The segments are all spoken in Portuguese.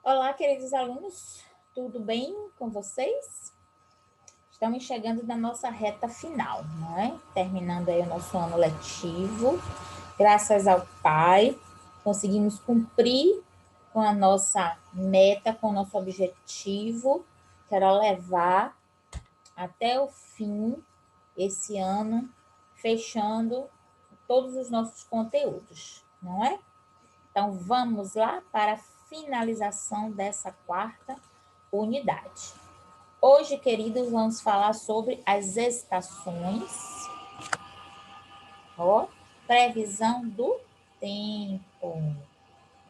Olá, queridos alunos, tudo bem com vocês? Estamos chegando na nossa reta final, não é? Terminando aí o nosso ano letivo. Graças ao Pai, conseguimos cumprir com a nossa meta, com o nosso objetivo, que era levar até o fim esse ano, fechando todos os nossos conteúdos, não é? Então, vamos lá para a finalização dessa quarta unidade. Hoje, queridos, vamos falar sobre as estações, ó, previsão do tempo.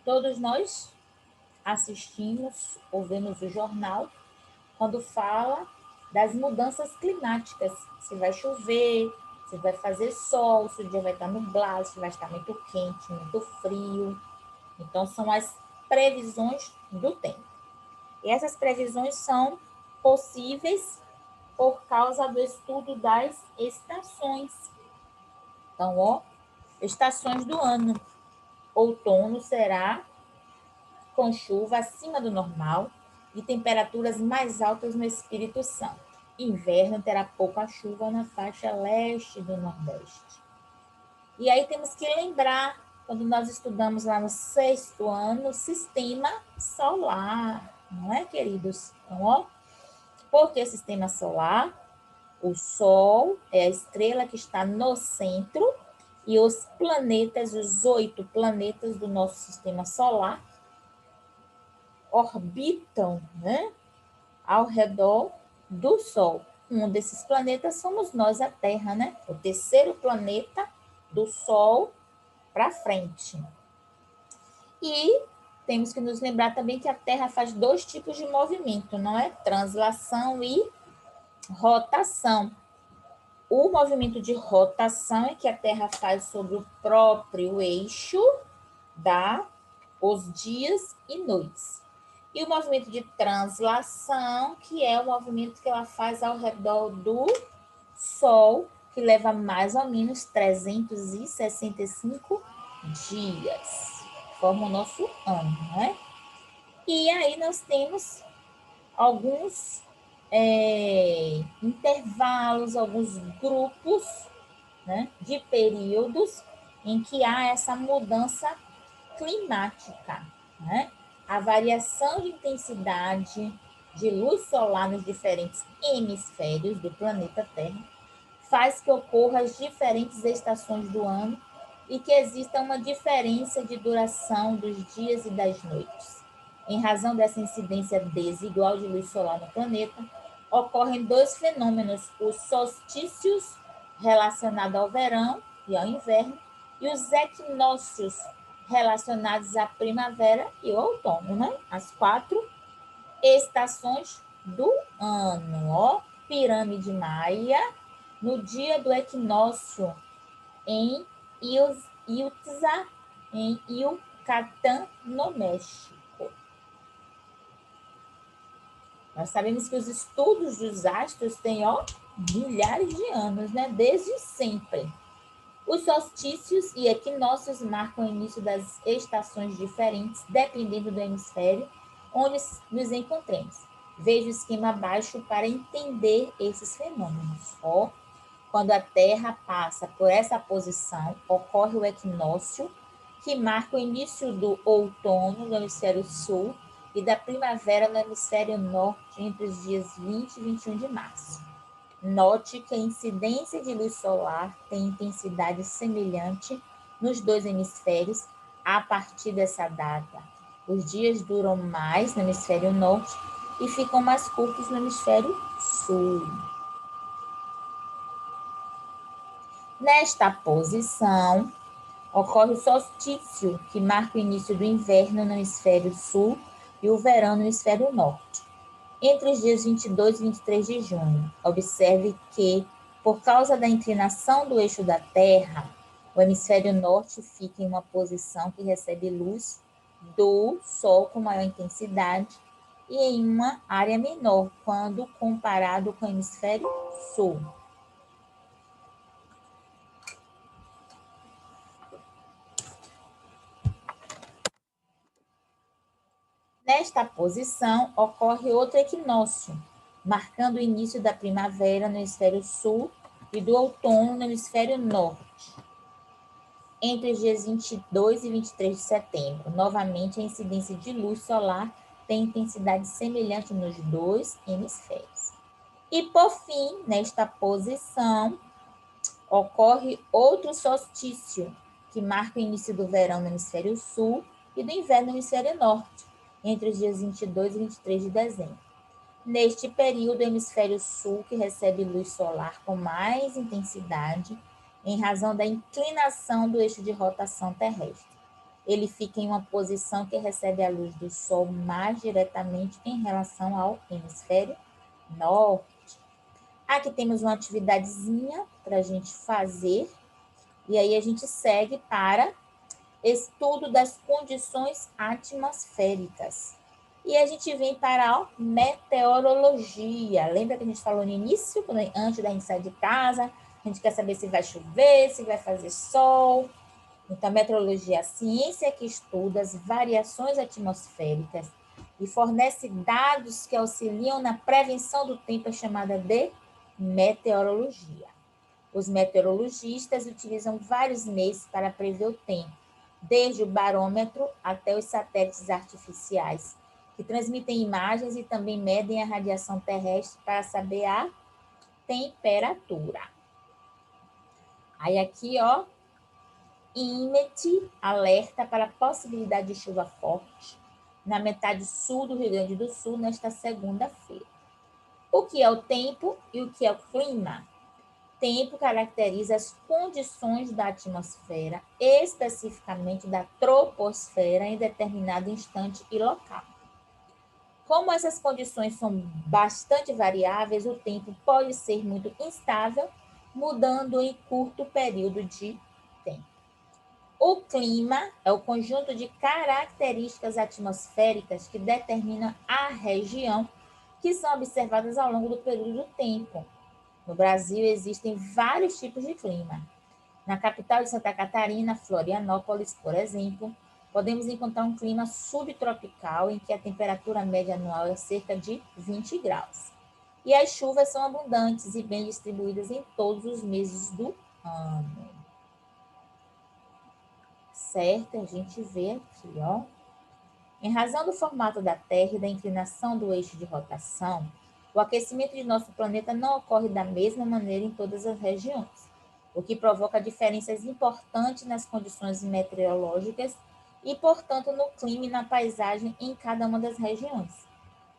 Todos nós assistimos, ouvimos o jornal, quando fala das mudanças climáticas, se vai chover, se vai fazer sol, se o dia vai estar nublado, se vai estar muito quente, muito frio. Então, são as previsões do tempo. E essas previsões são possíveis por causa do estudo das estações. Então, ó, estações do ano. Outono será com chuva acima do normal e temperaturas mais altas no Espírito Santo. Inverno terá pouca chuva na faixa leste do Nordeste. E aí temos que lembrar, quando nós estudamos lá no sexto ano, o sistema solar, não é, queridos? Então, ó, por que sistema solar? O Sol é a estrela que está no centro e os planetas, os 8 planetas do nosso sistema solar, orbitam, né, ao redor do Sol. Um desses planetas somos nós, a Terra, né? O terceiro planeta do Sol para frente. E temos que nos lembrar também que a Terra faz dois tipos de movimento, não é? Translação e rotação. O movimento de rotação é que a Terra faz sobre o próprio eixo, dá os dias e noites. E o movimento de translação, que é o movimento que ela faz ao redor do Sol, que leva mais ou menos 365 dias. Forma o nosso ano, né? E aí nós temos alguns intervalos, alguns grupos, né, de períodos em que há essa mudança climática, né? A variação de intensidade de luz solar nos diferentes hemisférios do planeta Terra faz que ocorram as diferentes estações do ano e que exista uma diferença de duração dos dias e das noites. Em razão dessa incidência desigual de luz solar no planeta, ocorrem dois fenômenos: os solstícios, relacionados ao verão e ao inverno, e os equinócios, relacionados à primavera e ao outono, né? As quatro estações do ano, ó. Pirâmide Maia, no dia do equinócio, em Ilza, em Yucatán, no México. Nós sabemos que os estudos dos astros têm, ó, milhares de anos, né? Desde sempre. Os solstícios e equinócios marcam o início das estações diferentes, dependendo do hemisfério onde nos encontremos. Veja o esquema abaixo para entender esses fenômenos. Ó, quando a Terra passa por essa posição, ocorre o equinócio, que marca o início do outono no hemisfério sul e da primavera no hemisfério norte, entre os dias 20 e 21 de março. Note que a incidência de luz solar tem intensidade semelhante nos dois hemisférios a partir dessa data. Os dias duram mais no hemisfério norte e ficam mais curtos no hemisfério sul. Nesta posição, ocorre o solstício, que marca o início do inverno no hemisfério sul e o verão no hemisfério norte, entre os dias 22 e 23 de junho. Observe que, por causa da inclinação do eixo da Terra, o hemisfério norte fica em uma posição que recebe luz do Sol com maior intensidade e em uma área menor, quando comparado com o hemisfério sul. Nesta posição, ocorre outro equinócio, marcando o início da primavera no hemisfério sul e do outono no hemisfério norte, entre os dias 22 e 23 de setembro. Novamente, a incidência de luz solar tem intensidade semelhante nos dois hemisférios. E, por fim, nesta posição, ocorre outro solstício, que marca o início do verão no hemisfério sul e do inverno no hemisfério norte, entre os dias 22 e 23 de dezembro. Neste período, o hemisfério sul, que recebe luz solar com mais intensidade, em razão da inclinação do eixo de rotação terrestre. Ele fica em uma posição que recebe a luz do sol mais diretamente em relação ao hemisfério norte. Aqui temos uma atividadezinha para a gente fazer, e aí a gente segue para estudo das condições atmosféricas. E a gente vem para a meteorologia. Lembra que a gente falou no início, antes da gente sair de casa, a gente quer saber se vai chover, se vai fazer sol. Então, a meteorologia é a ciência que estuda as variações atmosféricas e fornece dados que auxiliam na prevenção do tempo, é chamada de meteorologia. Os meteorologistas utilizam vários meios para prever o tempo, desde o barômetro até os satélites artificiais, que transmitem imagens e também medem a radiação terrestre para saber a temperatura. Aí aqui, ó, INMET alerta para a possibilidade de chuva forte na metade sul do Rio Grande do Sul nesta segunda-feira. O que é o tempo e o que é o clima? Tempo caracteriza as condições da atmosfera, especificamente da troposfera, em determinado instante e local. Como essas condições são bastante variáveis, o tempo pode ser muito instável, mudando em curto período de tempo. O clima é o conjunto de características atmosféricas que determinam a região, que são observadas ao longo do período do tempo. No Brasil, existem vários tipos de clima. Na capital de Santa Catarina, Florianópolis, por exemplo, podemos encontrar um clima subtropical em que a temperatura média anual é cerca de 20 graus. E as chuvas são abundantes e bem distribuídas em todos os meses do ano. Certo? A gente vê aqui, ó. Em razão do formato da Terra e da inclinação do eixo de rotação, o aquecimento de nosso planeta não ocorre da mesma maneira em todas as regiões, o que provoca diferenças importantes nas condições meteorológicas e, portanto, no clima e na paisagem em cada uma das regiões.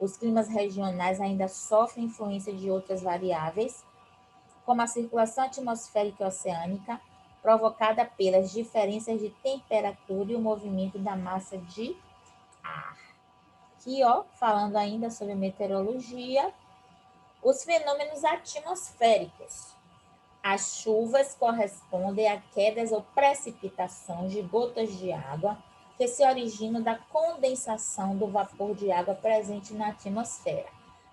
Os climas regionais ainda sofrem influência de outras variáveis, como a circulação atmosférica e oceânica, provocada pelas diferenças de temperatura e o movimento da massa de ar. Aqui, ó, falando ainda sobre meteorologia, os fenômenos atmosféricos. As chuvas correspondem a quedas ou precipitações de gotas de água que se originam da condensação do vapor de água presente na atmosfera.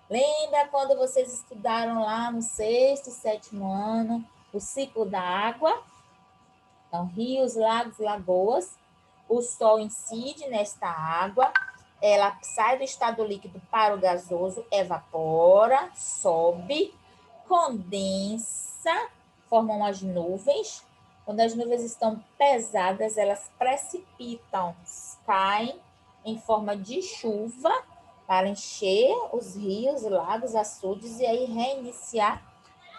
Lembra quando vocês estudaram lá no sexto, sétimo ano o ciclo da água? Então, rios, lagos, lagoas. O Sol incide nesta água, ela sai do estado líquido para o gasoso, evapora, sobe, condensa, formam as nuvens. Quando as nuvens estão pesadas, elas precipitam, caem em forma de chuva para encher os rios, lagos, açudes e aí reiniciar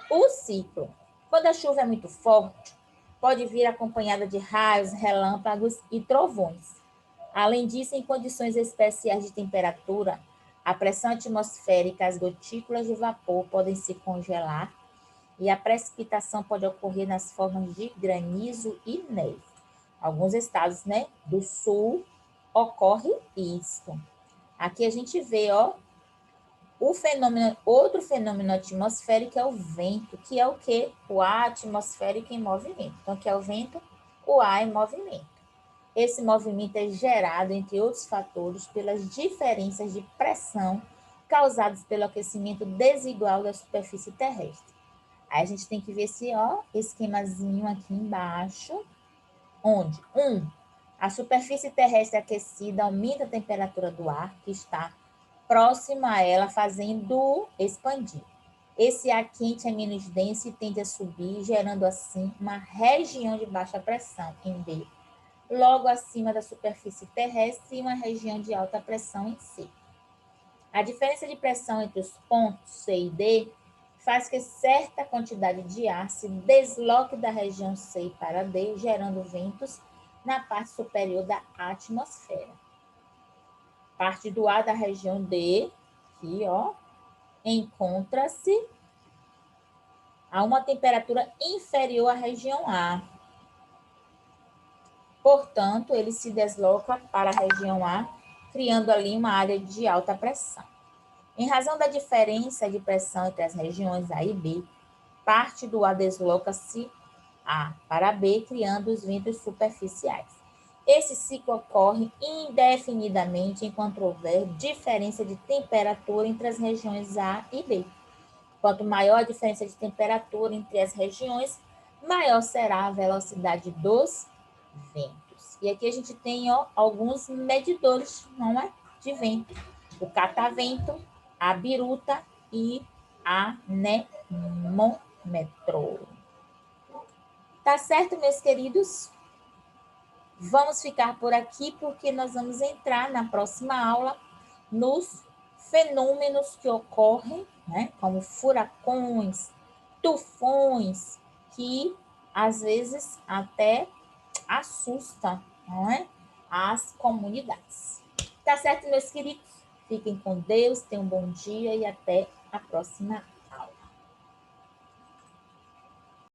o ciclo. Quando a chuva é muito forte, pode vir acompanhada de raios, relâmpagos e trovões. Além disso, em condições especiais de temperatura, a pressão atmosférica, as gotículas de vapor podem se congelar e a precipitação pode ocorrer nas formas de granizo e neve. Alguns estados, né, do sul ocorre isso. Aqui a gente vê, ó, outro fenômeno atmosférico é o vento, que é o quê? O ar atmosférico em movimento. Então, o que é o vento? O ar em movimento. Esse movimento é gerado, entre outros fatores, pelas diferenças de pressão causadas pelo aquecimento desigual da superfície terrestre. Aí a gente tem que ver esse, ó, esquemazinho aqui embaixo, onde A superfície terrestre aquecida aumenta a temperatura do ar que está próximo a ela, fazendo-o expandir. Esse ar quente é menos denso e tende a subir, gerando assim uma região de baixa pressão em B, logo acima da superfície terrestre, e uma região de alta pressão em C. A diferença de pressão entre os pontos C e D faz que certa quantidade de ar se desloque da região C para D, gerando ventos na parte superior da atmosfera. Parte do ar da região D, aqui, ó, encontra-se a uma temperatura inferior à região A. Portanto, ele se desloca para a região A, criando ali uma área de alta pressão. Em razão da diferença de pressão entre as regiões A e B, parte do ar desloca-se A para B, criando os ventos superficiais. Esse ciclo ocorre indefinidamente enquanto houver diferença de temperatura entre as regiões A e B. Quanto maior a diferença de temperatura entre as regiões, maior será a velocidade dos ventos. E aqui a gente tem, ó, alguns medidores, não é? De vento. O catavento, a biruta e anemômetro. Tá certo, meus queridos? Vamos ficar por aqui porque nós vamos entrar na próxima aula nos fenômenos que ocorrem, né, como furacões, tufões, que às vezes até assustam, não é, as comunidades. Tá certo, meus queridos? Fiquem com Deus, tenham um bom dia e até a próxima